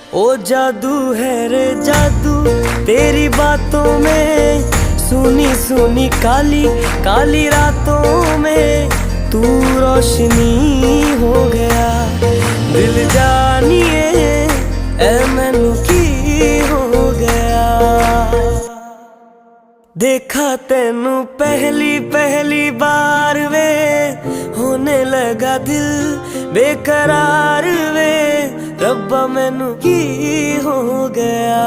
ओ जादू है रे जादू तेरी बातों में, सुनी सुनी काली काली रातों में तू रोशनी हो गया। दिल जानिए ए मैनू की हो गया। देखा तेनू पहली पहली बार वे, होने लगा दिल बेकरार वे। रब्बा मैनू की हो गया।